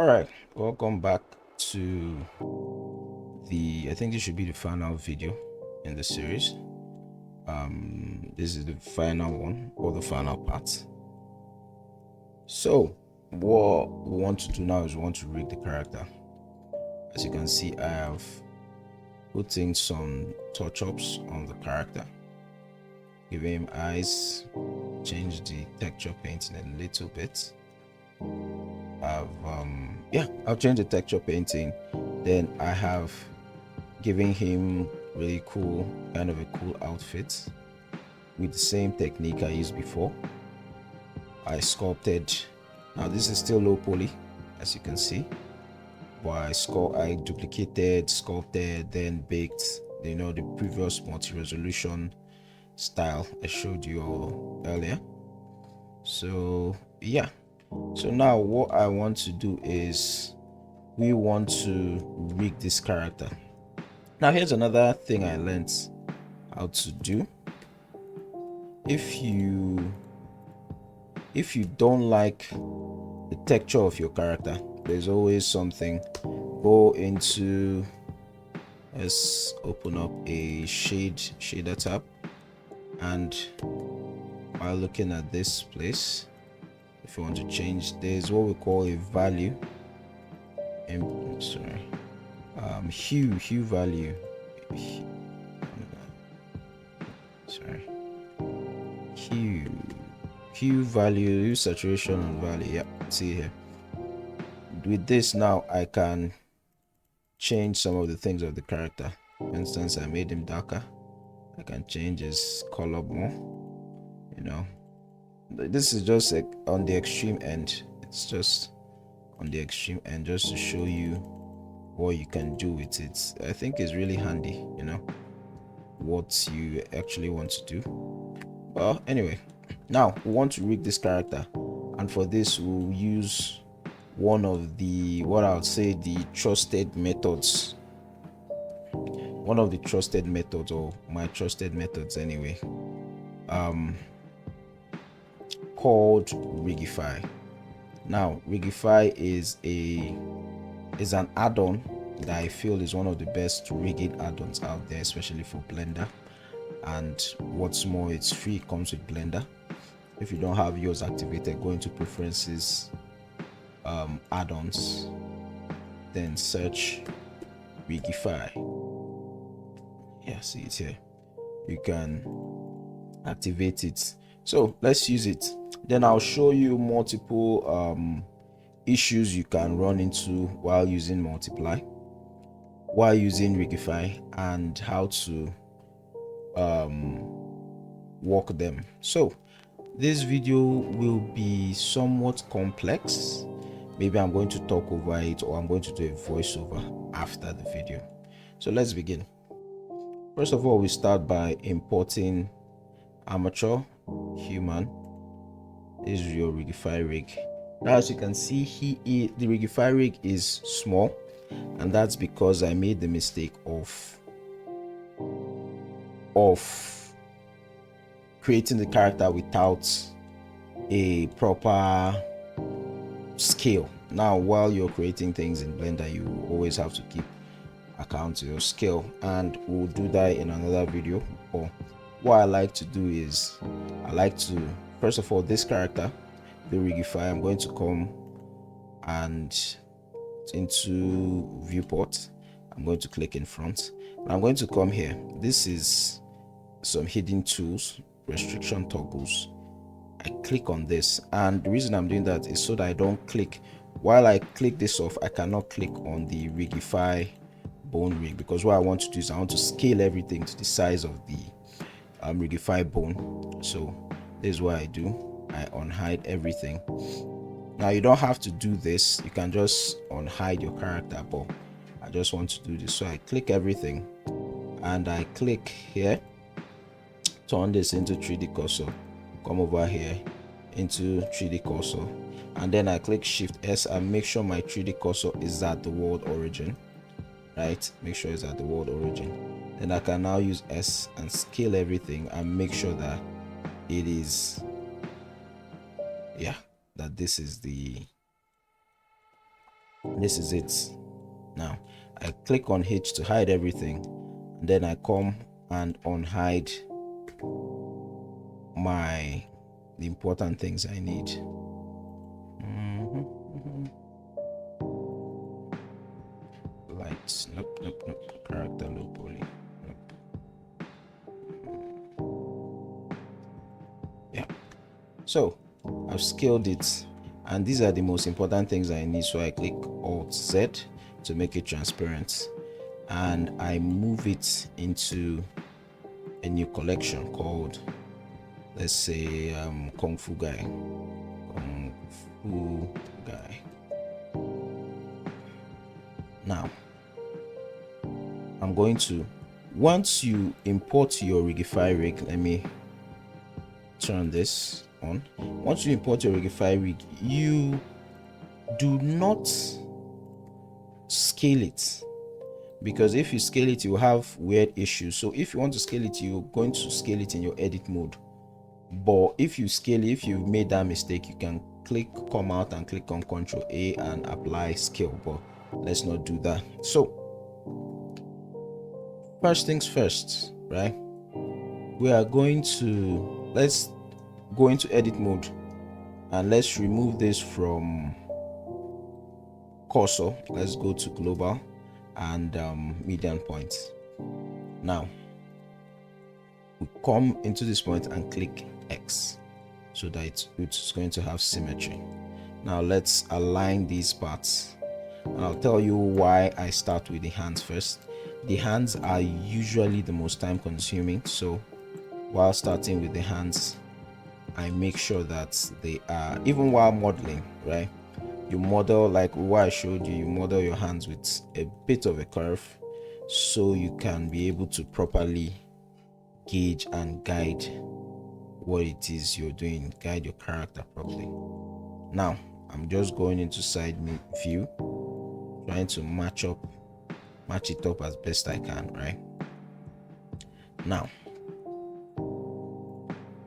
All right, welcome back to I think this should be the final video in the series. This is the final one, or the final part. So what we want to do now is we want to rig the character. As you can see, I have put in some touch-ups on the character, give him eyes, change the texture painting a little bit. I've changed the texture painting. Then I have given him really cool, kind of a cool outfit with the same technique I used before. I sculpted. Now this is still low poly, as you can see, but I duplicated, sculpted, then baked, the previous multi-resolution style I showed you all earlier. So yeah, so now what I want to do is we want to rig this character. Now here's another thing I learned how to do. If you don't like the texture of your character, there's always something. Go into, let's open up a shader tab, and while looking at this place, if you want to change, there's what we call a value, hue value, hue value, hue saturation and value. Yeah, see here. With this now I can change some of the things of the character. For instance, I made him darker. I can change his color more. This is just like on the extreme end. It's just on the extreme end, just to show you what you can do with it. I think it's really handy, what you actually want to do. Well, anyway, now we want to rig this character, and for this we'll use one of the, what I would say, the trusted methods. One of the trusted methods, or my trusted methods anyway, called Rigify. Now Rigify is an add-on that I feel is one of the best rigging add-ons out there, especially for Blender. And what's more, it's free. It comes with Blender. If you don't have yours activated, go into preferences, add-ons, then search Rigify. Yeah, see it here. You can activate it. So let's use it. Then I'll show you multiple issues you can run into while using multiply, while using Rigify, and how to work them. So this video will be somewhat complex. Maybe I'm going to talk over it, or I'm going to do a voiceover after the video. So let's begin. First of all, we start by importing armature human. This is your Rigify rig. Now, as you can see, the Rigify rig is small, and that's because I made the mistake of creating the character without a proper scale. Now, while you're creating things in Blender, you always have to keep account of your scale, and we'll do that in another video. Or what I like to do is, I like to, first of all, this character, the Rigify, I'm going to come and into viewport. I'm going to click in front, and I'm going to come here. This is some hidden tools, restriction toggles. I click on this, and the reason I'm doing that is so that I don't click, while I click this off, I cannot click on the Rigify bone rig, because what I want to do is I want to scale everything to the size of the Rigify bone. So this is what I do. I unhide everything. Now you don't have to do this, you can just unhide your character, but I just want to do this. So I click everything, and I click here, turn this into 3D cursor, come over here into 3D cursor, and then I click Shift S and make sure my 3D cursor is at the world origin. Right, make sure it's at the world origin. Then I can now use S and scale everything and make sure that it is, that this is the This is it. Now I click on H to hide everything, and then I come and unhide the important things I need. Lights, nope, character low poly, nope. Yeah, so I've scaled it, and these are the most important things I need. So I click Alt Z to make it transparent, and I move it into a new collection called, let's say, Kung Fu Guy. Now I'm going to, once you import your Rigify rig, let me turn this on. Once you import your Rigify rig, you do not scale it, because if you scale it, you have weird issues. So if you want to scale it, you're going to scale it in your edit mode. But if you scale it, if you made that mistake, you can come out and click on Ctrl A and apply scale. But let's not do that. So first things first, right? We are going to, let's go into edit mode, and let's remove this from cursor. Let's go to global and median point. Now we come into this point and click X so that it's going to have symmetry. Now let's align these parts, and I'll tell you why I start with the hands first. The hands are usually the most time consuming, so while starting with the hands, I make sure that they are, even while modeling, right? You model like what I showed you, you model your hands with a bit of a curve so you can be able to properly gauge and guide what it is you're doing, guide your character properly. Now I'm just going into side view, trying to match it up as best I can, right? Now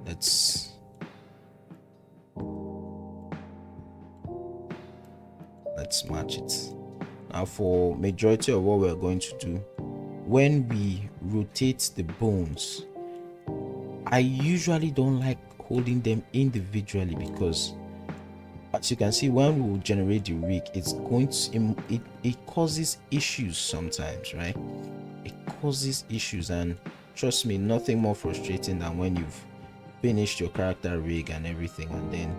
let's match it. Now for majority of what we're going to do, when we rotate the bones, I usually don't like holding them individually, because as you can see, when we will generate the rig, it's going to it causes issues sometimes, right? It causes issues, and trust me, nothing more frustrating than when you've finished your character rig and everything, and then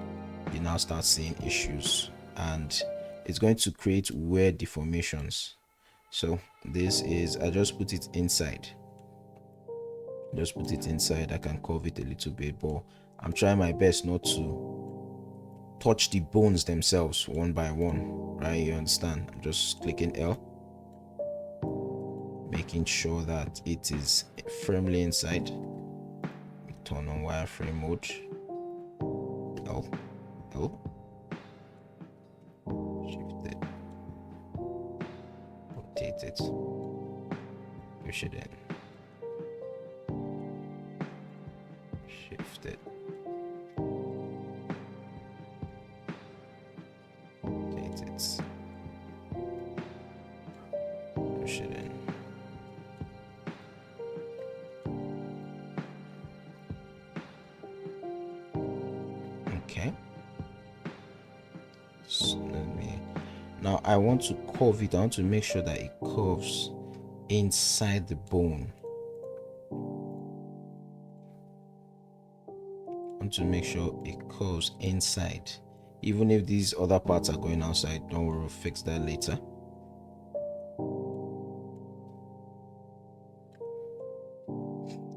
you now start seeing issues, and it's going to create weird deformations. So this is, I just put it inside. I can curve it a little bit, but I'm trying my best not to touch the bones themselves one by one, right? You understand? I'm just clicking L, making sure that it is firmly inside. Turn on wireframe mode. L, shift it, rotate it, push it in, shift it, rotate it, push it in. Okay, so now I want to curve it. I want to make sure that it curves inside the bone. To make sure it curves inside, even if these other parts are going outside. Don't worry, we'll fix that later.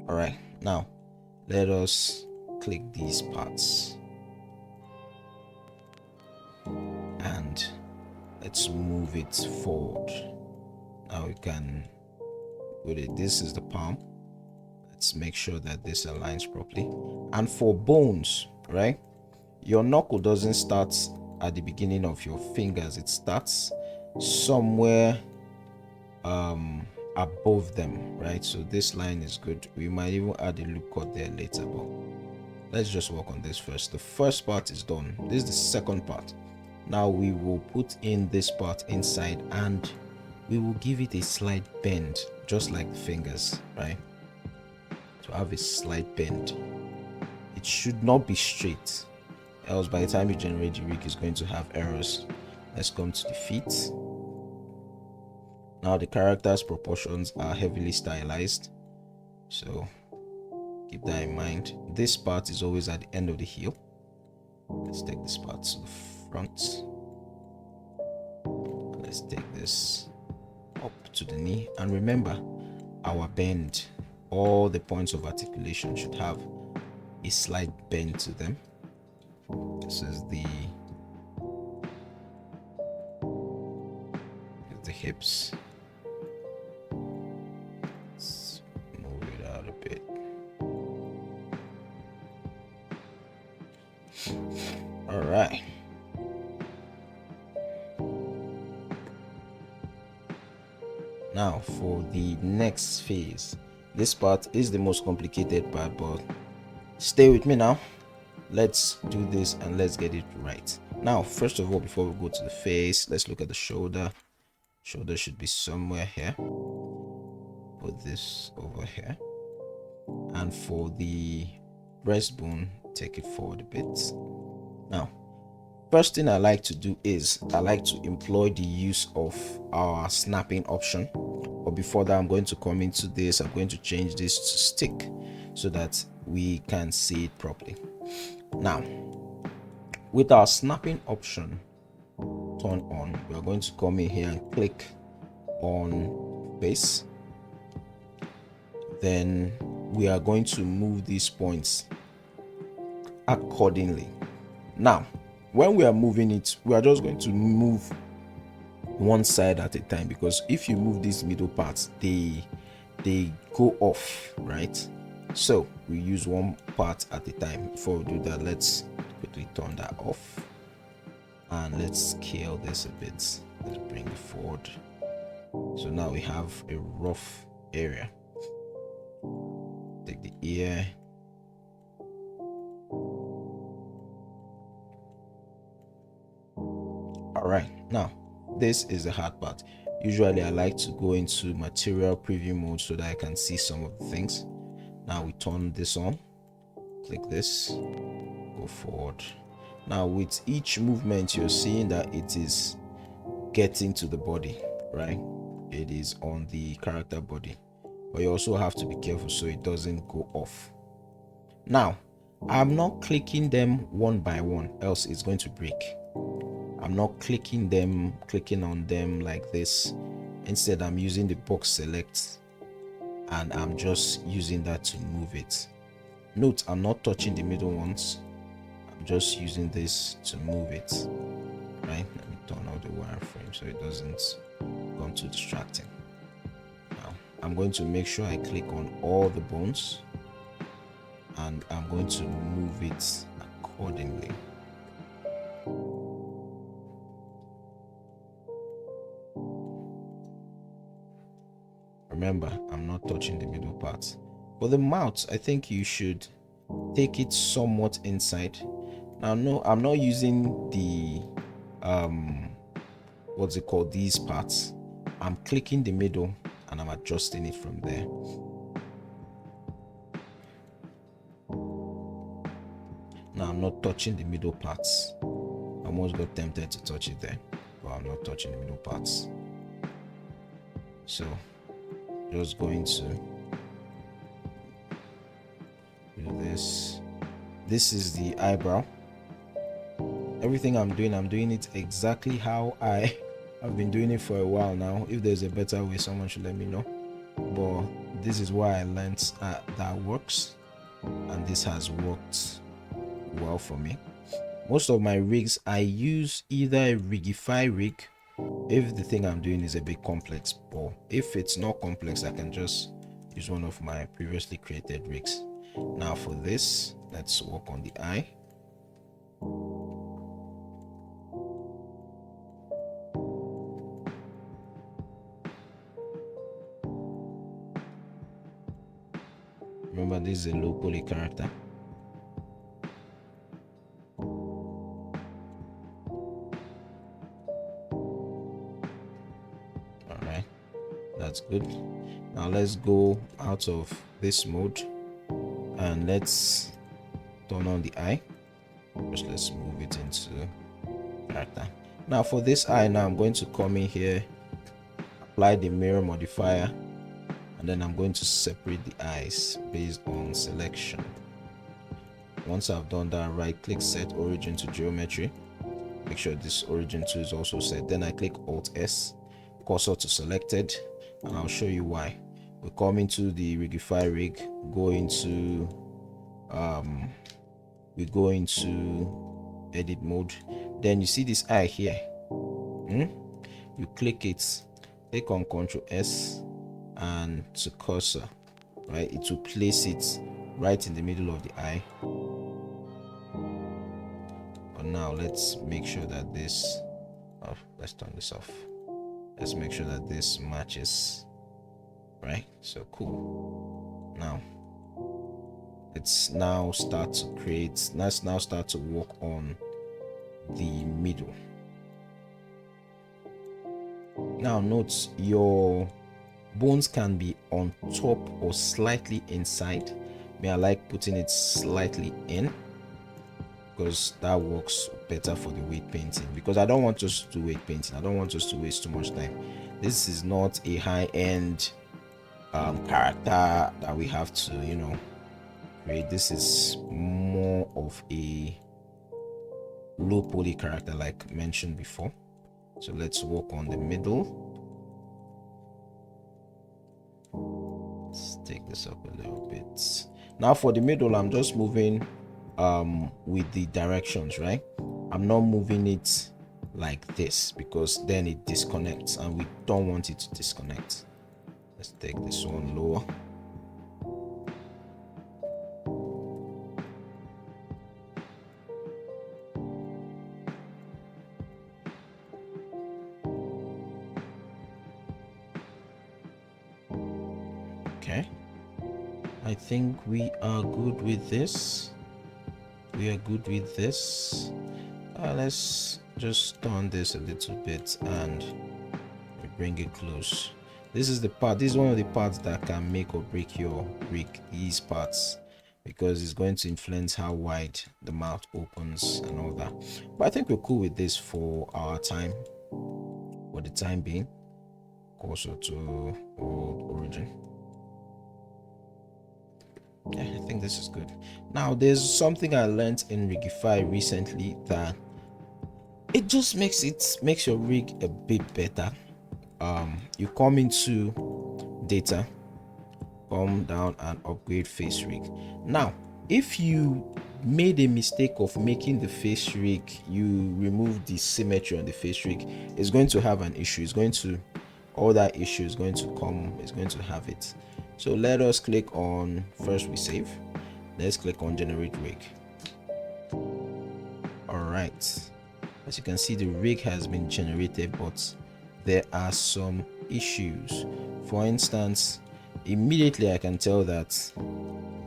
All right, now let us click these parts and let's move it forward. Now we can put it, this is the palm. Let's make sure that this aligns properly. And for bones, right, your knuckle doesn't start at the beginning of your fingers. It starts somewhere above them, right? So this line is good. We might even add a loop cut there later, but let's just work on this first. The first part is done. This is the second part. Now we will put in this part inside and we will give it a slight bend, just like the fingers, right? To have a slight bend. It should not be straight, else by the time you generate the rig, it's going to have errors. Let's come to the feet. Now the character's proportions are heavily stylized, so keep that in mind. This part is always at the end of the heel. Let's take this part to the front. Let's take this up to the knee, and remember our bend, all the points of articulation should have a slight bend to them. This is the hips. Let's move it out a bit. All right. Now for the next phase. This part is the most complicated part, but stay with me now. Let's do this and let's get it right. Now, first of all, before we go to the face, let's look at the shoulder. Shoulder should be somewhere here. Put this over here. And for the breastbone, take it forward a bit. Now, first thing I like to do is I like to employ the use of our snapping option. But before that, I'm going to come into this. I'm going to change this to stick so that we can see it properly. Now, with our snapping option turned on, we are going to come in here and click on face. Then we are going to move these points accordingly. Now, when we are moving it, we are just going to move one side at a time, because if you move these middle parts, they go off, right? So we use one part at a time. Before we do that, let's quickly turn that off and let's scale this a bit. Let's bring it forward. So now we have a rough area. Take the ear. All right, now this is the hard part. Usually I like to go into material preview mode so that I can see some of the things. Now we turn this on, click this, go forward. Now with each movement, you're seeing that it is getting to the body, right? It is on the character body, but you also have to be careful so it doesn't go off. Now, I'm not clicking them one by one, else it's going to break. I'm not clicking on them like this. Instead, I'm using the box select and I'm just using that to move it. Note, I'm not touching the middle ones. I'm just using this to move it. Right? Let me turn out the wireframe so it doesn't become too distracting. Now, I'm going to make sure I click on all the bones and I'm going to move it accordingly. Remember, I'm not touching the middle part. For the mouth, I think you should take it somewhat inside. Now, no, I'm not using the what's it called, these parts. I'm clicking the middle and I'm adjusting it from there. Now I'm not touching the middle parts. I almost got tempted to touch it there, but I'm not touching the middle parts. So just going to do this. This is the eyebrow. Everything I'm doing it exactly how I've been doing it for a while now. If there's a better way, someone should let me know. But this is why I learned that works, and this has worked well for me. Most of my rigs, I use either a Rigify rig if the thing I'm doing is a bit complex, but if it's not complex, I can just use one of my previously created rigs. Now for this, let's work on the eye. Remember, this is a low poly character. That's good. Now let's go out of this mode and let's turn on the eye. Just let's move it into character. Now for this eye, now I'm going to come in here, apply the mirror modifier, and then I'm going to separate the eyes based on selection. Once I've done that, right click, set origin to geometry. Make sure this origin 2 is also set. Then I click Alt S, cursor to selected, and I'll show you why. We come into the Rigify rig, go into edit mode. Then you see this eye here. You click it, click on Ctrl S and to cursor, right? It will place it right in the middle of the eye. But now let's make sure that this let's turn this off. Let's make sure that this matches, right? So cool. Now let's now start to work on the middle. Now note your bones can be on top or slightly inside. I like putting it slightly in because that works better for the weight painting, because I don't want us to do weight painting. I don't want us to waste too much time. This is not a high-end character that we have to create. This is more of a low poly character like mentioned before. So let's work on the middle. Let's take this up a little bit. Now for the middle, I'm just moving with the directions, right? I'm not moving it like this because then it disconnects and we don't want it to disconnect. Let's take this one lower. Okay, I think we are good with this. Let's just turn this a little bit and bring it close. This is one of the parts that can make or break your rig, these parts, because it's going to influence how wide the mouth opens and all that. But I think we're cool with this for our time, for the time being. Also to origin. Yeah, I think this is good. Now there's something I learned in Rigify recently that it just makes your rig a bit better. You come into data, come down and upgrade face rig. Now if you made a mistake of making the face rig, you remove the symmetry on the face rig, it's going to have an issue. All that issue is going to have it. So let us click on, first we save. Let's click on generate rig. All right, as you can see, the rig has been generated, but there are some issues. For instance, immediately I can tell that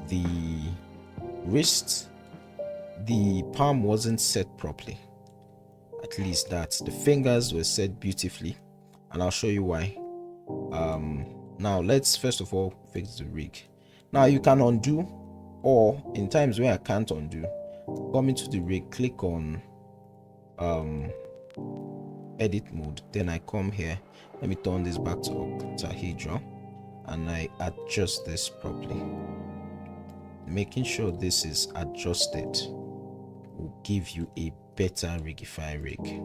the wrist, the palm wasn't set properly. At least that the fingers were set beautifully, and I'll show you why. Now let's first of all fix the rig. Now you can undo, or in times where I can't undo, come into the rig, click on edit mode, then I come here, let me turn this back to octahedral, and I adjust this properly. Making sure this is adjusted will give you a better Rigify rig.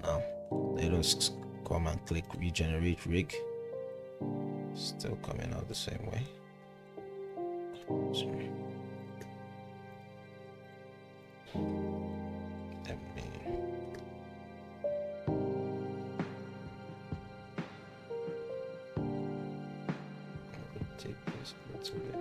Now let us come and click regenerate rig. Still coming out the same way. Sorry. Let me take this bit away.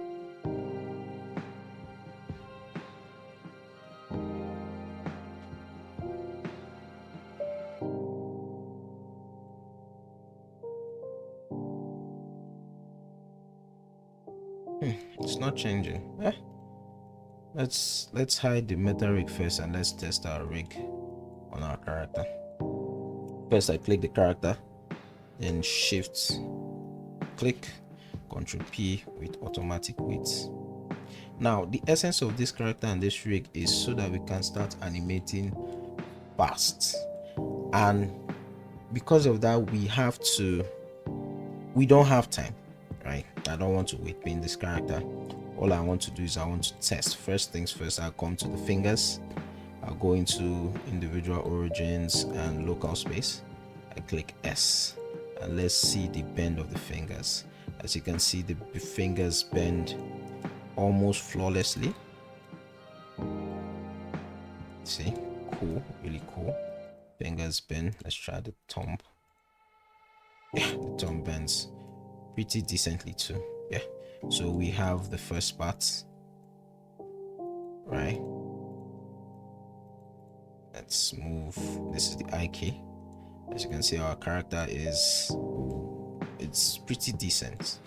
It's not changing. Let's hide the meta rig first and let's test our rig on our character. First I click the character, then shift click, Ctrl P with automatic width. Now the essence of this character and this rig is so that we can start animating fast, and because of that we don't have time, right? I don't want to wait paint this character. All I want to do is I want to test. First things first, I'll come to the fingers, I'll go into individual origins and local space. I click S and let's see the bend of the fingers. As you can see, the fingers bend almost flawlessly. See, cool, really cool. Fingers bend. Let's try the thumb. Yeah, the thumb bends pretty decently too. Yeah, so we have the first part, right? Let's move. This is the eye key. As you can see, our character it's pretty decent.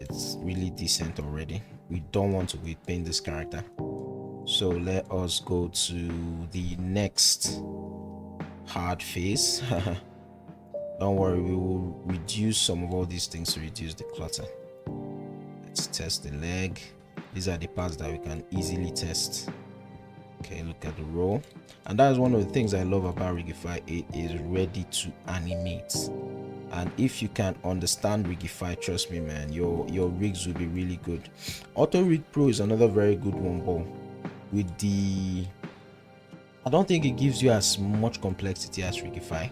It's really decent already. We don't want to wait paint this character, so let us go to the next hard phase. Don't worry, we will reduce some of all these things to reduce the clutter. Let's test the leg. These are the parts that we can easily test. Okay, look at the roll, and that is one of the things I love about Rigify. It is ready to animate, and if you can understand Rigify, trust me man, your rigs will be really good. Auto Rig Pro is another very good one, but with I don't think it gives you as much complexity as Rigify,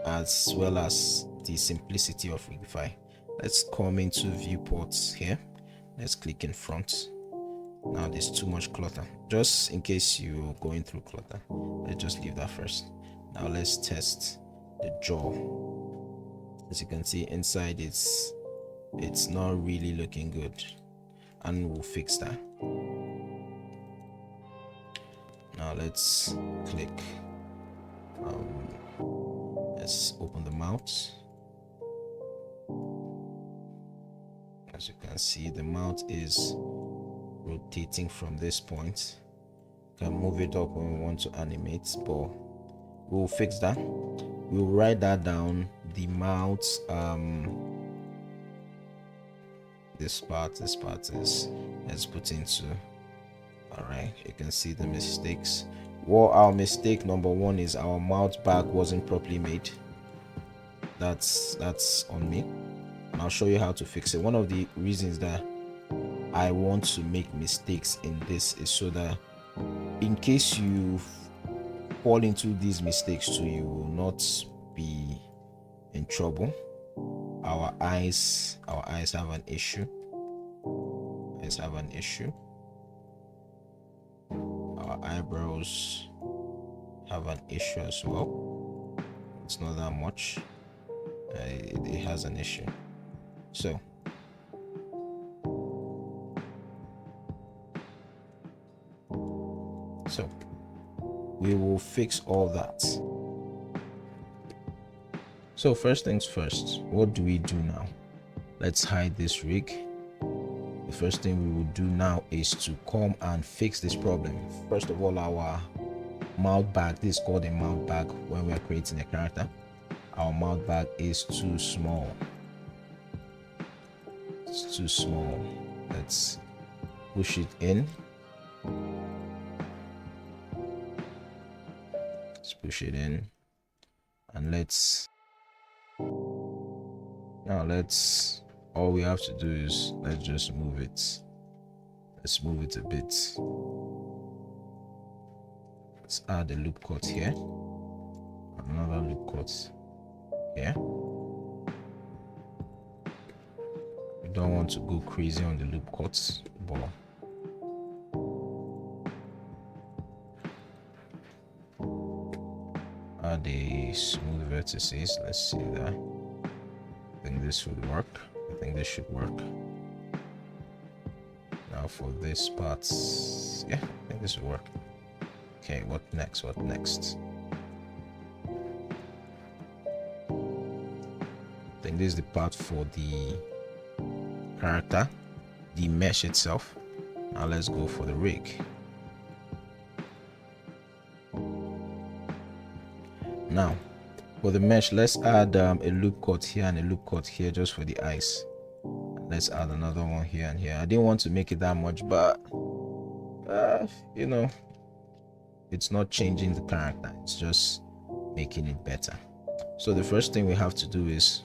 as well as the simplicity of Rigify. Let's come into viewports here. Let's click in front. Now there's too much clutter. Just in case you're going through clutter, let's just leave that first. Now let's test the jaw. As you can see inside, it's not really looking good, and we'll fix that. Now let's click. Let's open the mouth. As you can see, the mouth is rotating from this point. You can move it up when we want to animate, but we'll fix that. We'll write that down. The mouth, this part is, let's put into. All right, you can see the mistakes. Well, our mistake number one is our mouth bag wasn't properly made. That's on me, and I'll show you how to fix it. One of the reasons that I want to make mistakes in this is so that in case you fall into these mistakes too, you will not be in trouble. Our eyes have an issue. Our eyebrows have an issue as well. It's not that much. It has an issue. So we will fix all that. So first things first, what do we do now? Let's hide this rig. The first thing we will do now is to come and fix this problem. First of all, our mouth bag, this is called a mouth bag when we are creating a character. Our mouth bag is too small. It's too small. Let's push it in. Let's push it in, and all we have to do is let's just move it. Let's move it a bit. Let's add a loop cut here, another loop cut here. We don't want to go crazy on the loop cuts, but add a smooth vertices. Let's see that. I think this would work. I think this should work. Now for this part, yeah, I think this will work. Okay, what next? I think this is the part for the character, the mesh itself. Now let's go for the rig. Now For the mesh, let's add a loop cut here and a loop cut here just for the eyes. Let's add another one here and here. I didn't want to make it that much, but you know, it's not changing the character, it's just making it better. So the first thing we have to do is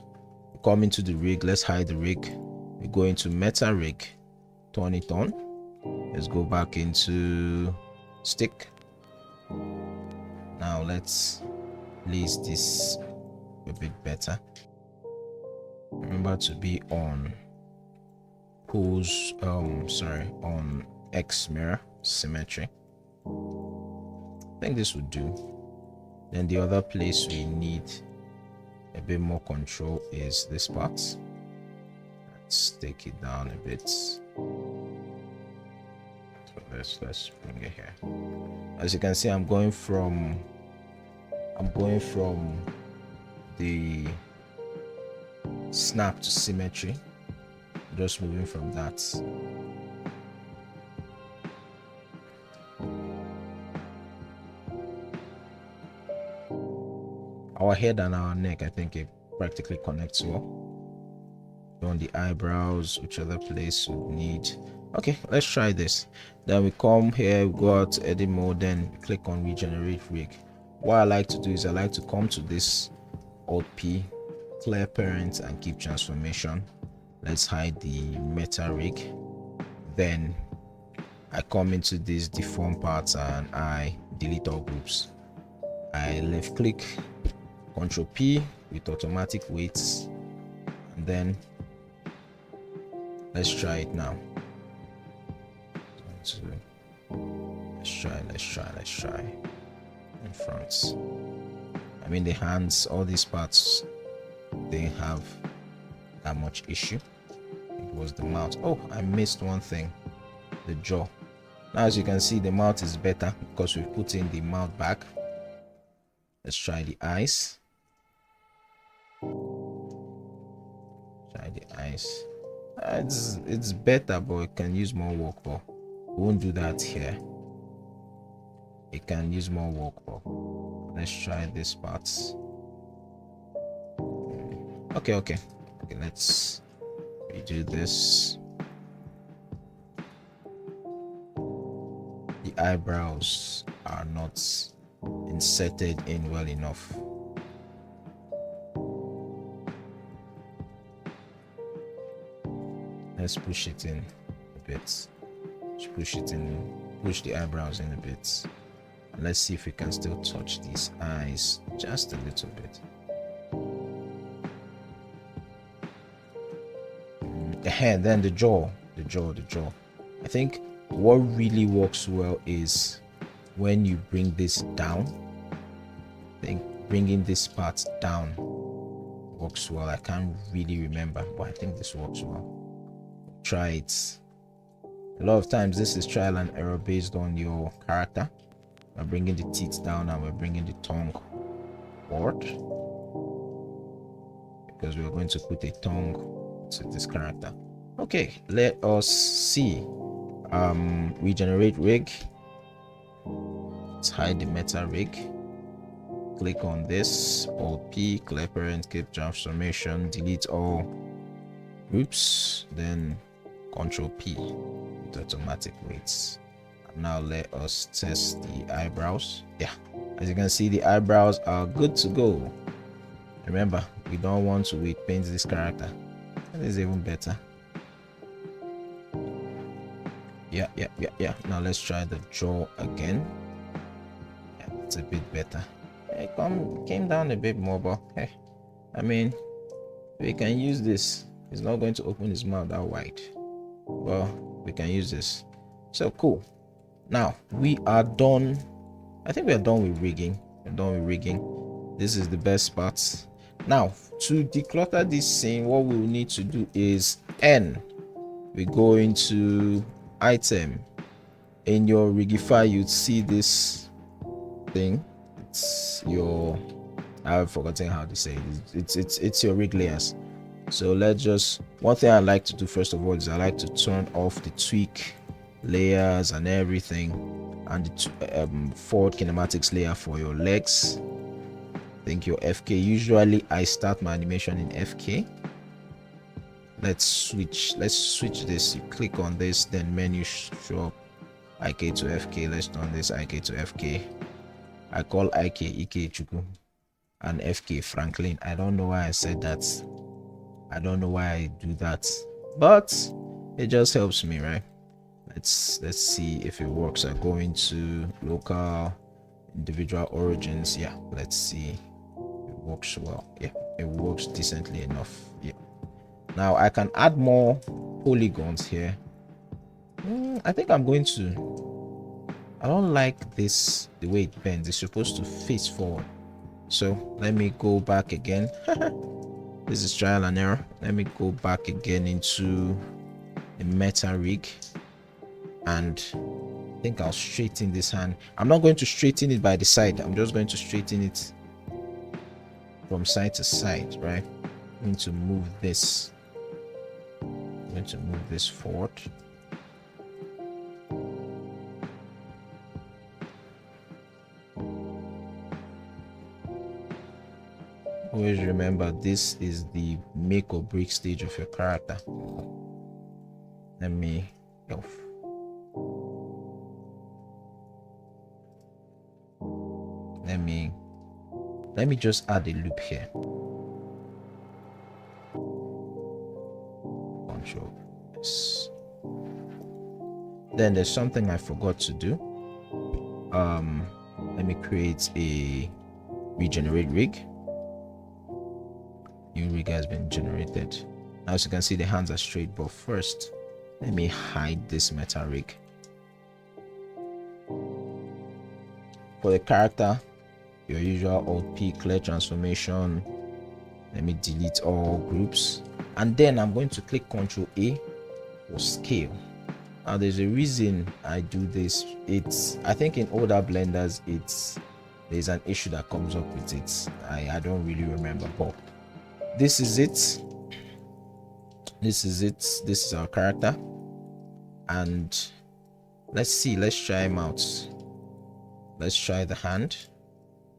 come into the rig. Let's hide the rig. We go into meta rig, turn it on. Let's go back into stick. Now let's place this a bit better. Remember to be on on X mirror symmetry. I think this would do. Then the other place we need a bit more control is this part. Let's take it down a bit. So let's bring it here. As you can see, I'm going from the snap to symmetry. Just moving from that. Our head and our neck, I think it practically connects well. On the eyebrows, which other place we need. Okay, let's try this. Then we come here, we go out to edit mode, then click on regenerate rig. What I like to do is I like to come to this Alt P, clear parent and keep transformation. Let's hide the meta rig. Then I come into this deform parts and I delete all groups. I left click, Ctrl P with automatic weights, and then let's try it now. Let's try in front. I mean, the hands, all these parts, they have that much issue. It was the mouth. Oh, I missed one thing, the jaw. Now as you can see, the mouth is better because we put in the mouth back. Let's try the eyes. Try the eyes. It's better, but it can use more work. But we won't do that here. It can use more work. But let's try this part. Okay, let's redo this. The eyebrows are not inserted in well enough. Let's push it in a bit. Push the eyebrows in a bit. And let's see if we can still touch these eyes just a little bit. The head, then the jaw. I think what really works well is when you bring this down. I think bringing this part down works well. I can't really remember, but I think this works well. Try it. A lot of times this is trial and error based on your character. We're bringing the teeth down and we're bringing the tongue forward because we're going to put a tongue to this character. Okay, let us see. Regenerate rig. Let's hide the meta rig. Click on this, Alt P, clear parent, keep transformation, delete all groups, then Ctrl P with automatic weights. And now let us test the eyebrows. Yeah, as you can see, the eyebrows are good to go. Remember, we don't want to weight paint this character. That is even better. Yeah. Now let's try the jaw again. Yeah, it's a bit better. It came down a bit more, but hey, I mean, we can use this. He's not going to open his mouth that wide. Well, we can use this. So cool. Now we are done. I think we are done with rigging. This is the best part. Now to declutter this scene, what we will need to do is N. We go into item. In your Rigify, you'd see this thing. It's your, I've forgotten how to say it. It's your rig layers. So let's just, one thing I like to do first of all is I like to turn off the tweak layers and everything, and the forward kinematics layer for your legs. think your FK. Usually I start my animation in FK. Let's switch this. You click on this, then menu show up IK to FK. Let's turn this IK to FK. I call IK Ike Chuku and FK Franklin. I don't know why I said that. I don't know why I do that, but it just helps me, right? Let's see if it works. I go into local, individual origins. Yeah, let's see. It works well. Yeah, it works decently enough. Yeah. Now I can add more polygons here. I think I'm going to. I don't like this, the way it bends. It's supposed to face forward. So let me go back again. This is trial and error. Let me go back again into the meta rig, and I think I'll straighten this hand. I'm not going to straighten it by the side. I'm just going to straighten it from side to side, right? I'm going to move this. I'm going to move this forward. Always remember, this is the make or break stage of your character. Let me go. Let me just add a loop here. Control S. Then there's something I forgot to do. Let me create a regenerate rig. New rig has been generated. Now, as you can see, the hands are straight, but first let me hide this meta rig. For the character, your usual Alt P, clear transformation. Let me delete all groups, and then I'm going to click Ctrl A for scale. Now there's a reason I do this. I think in older blenders there's an issue that comes up with it. I don't really remember, but this is it. This is our character, and let's try him out. Let's try the hand.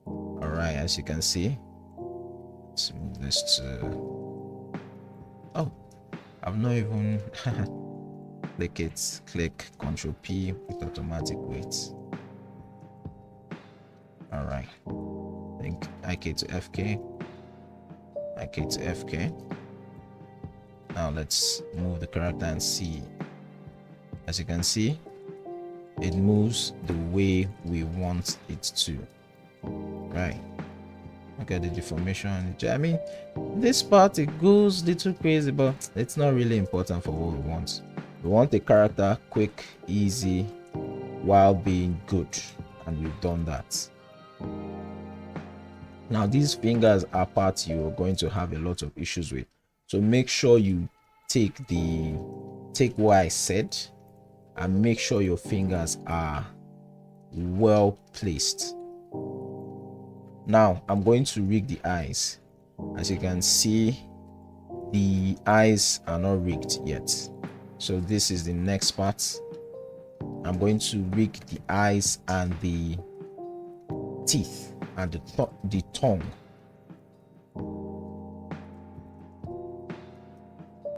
All right, as you can see, let's move this to, oh, I've not even click Ctrl P with automatic weights. All right, I think IK to FK, IK to FK. Now let's move the character and see. As you can see, it moves the way we want it to. Right, look at the deformation. I mean, this part, it goes a little crazy, but it's not really important for what we want. We want the character quick, easy, while being good, and we've done that. Now these fingers are parts you're going to have a lot of issues with, so make sure you take what I said and make sure your fingers are well placed. Now I'm going to rig the eyes. As you can see, the eyes are not rigged yet, so this is the next part. I'm going to rig the eyes and the teeth and the tongue.